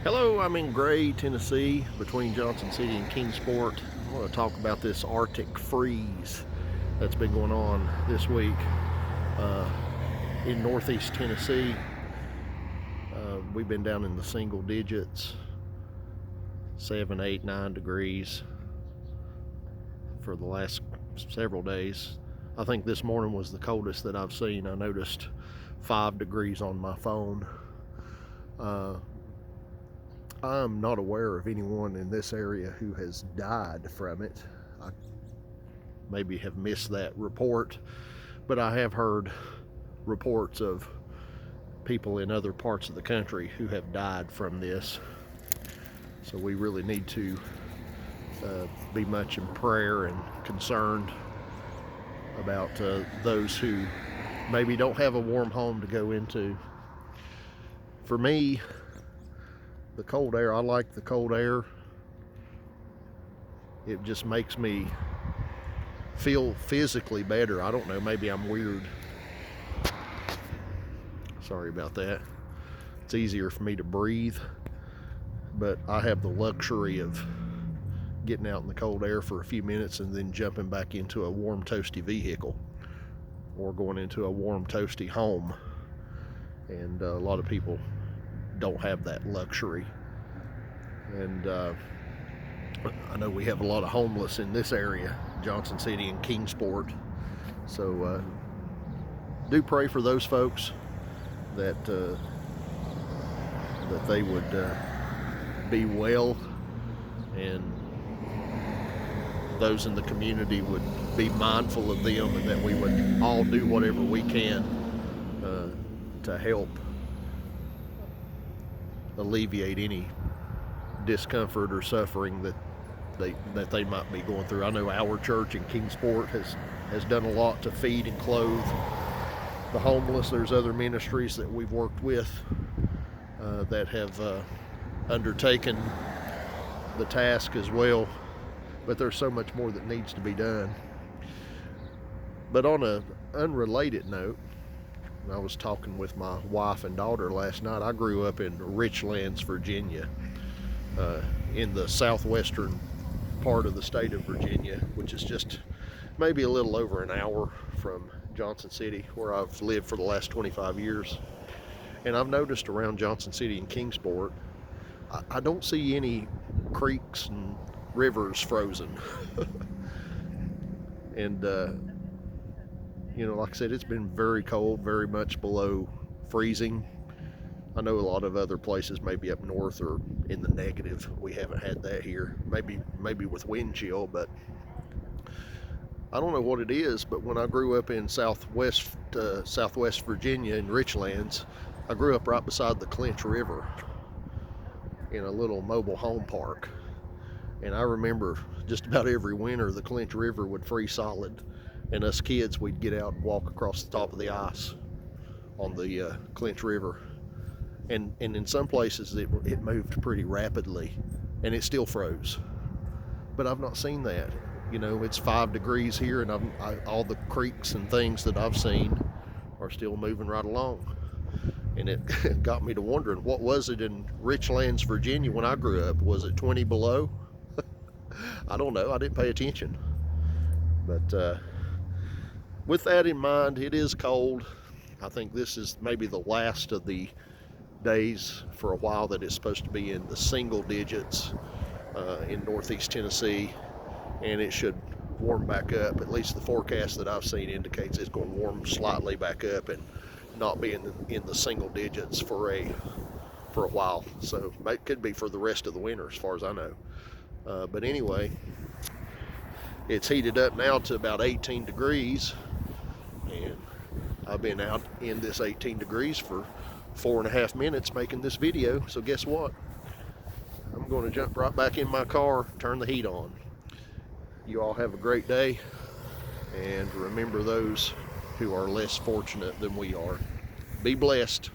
Hello, I'm in Gray, Tennessee, between Johnson City and Kingsport. I want to talk about this Arctic freeze that's been going on this week in northeast Tennessee. We've been down in the single digits, 7, 8, 9 degrees for the last several days. I think this morning was the coldest that I've seen. I noticed 5 degrees on my phone. I'm not aware of anyone in this area who has died from it. I maybe have missed that report, but I have heard reports of people in other parts of the country who have died from this. So we really need to be much in prayer and concerned about those who maybe don't have a warm home to go into. For me, the cold air, I like the cold air. It just makes me feel physically better. I don't know, maybe I'm weird. Sorry about that. It's easier for me to breathe, but I have the luxury of getting out in the cold air for a few minutes and then jumping back into a warm, toasty vehicle or going into a warm, toasty home. And a lot of people don't have that luxury. And I know we have a lot of homeless in this area, Johnson City and Kingsport. So do pray for those folks that they would be well, and those in the community would be mindful of them, and that we would all do whatever we can to help alleviate any discomfort or suffering that they might be going through. I know our church in Kingsport has done a lot to feed and clothe the homeless. There's other ministries that we've worked with that have undertaken the task as well, but there's so much more that needs to be done. But on an unrelated note, I was talking with my wife and daughter last night. I grew up in Richlands, Virginia, in the southwestern part of the state of Virginia, which is just maybe a little over an hour from Johnson City, where I've lived for the last 25 years. And I've noticed around Johnson City and Kingsport, I don't see any creeks and rivers frozen. And like I said, it's been very cold, very much below freezing. I know a lot of other places, maybe up north, are in the negative. We haven't had that here. Maybe with wind chill, but I don't know what it is. But when I grew up in southwest Virginia in Richlands, I grew up right beside the Clinch River in a little mobile home park. And I remember just about every winter the Clinch River would freeze solid, and us kids, we'd get out and walk across the top of the ice on the Clinch River. And in some places it moved pretty rapidly and it still froze. But I've not seen that. It's 5 degrees here, and all the creeks and things that I've seen are still moving right along. And it got me to wondering, what was it in Richlands, Virginia when I grew up? Was it 20 below? I don't know. I didn't pay attention. But with that in mind, it is cold. I think this is maybe the last of the days for a while that it's supposed to be in the single digits in northeast Tennessee, and it should warm back up. At least the forecast that I've seen indicates it's going to warm slightly back up and not be in the single digits for a while. So it could be for the rest of the winter, as far as I know. But anyway, it's heated up now to about 18 degrees, and I've been out in this 18 degrees for 4.5 minutes making this video. So guess what? I'm going to jump right back in my car, turn the heat on. You all have a great day, and remember those who are less fortunate than we are. Be blessed.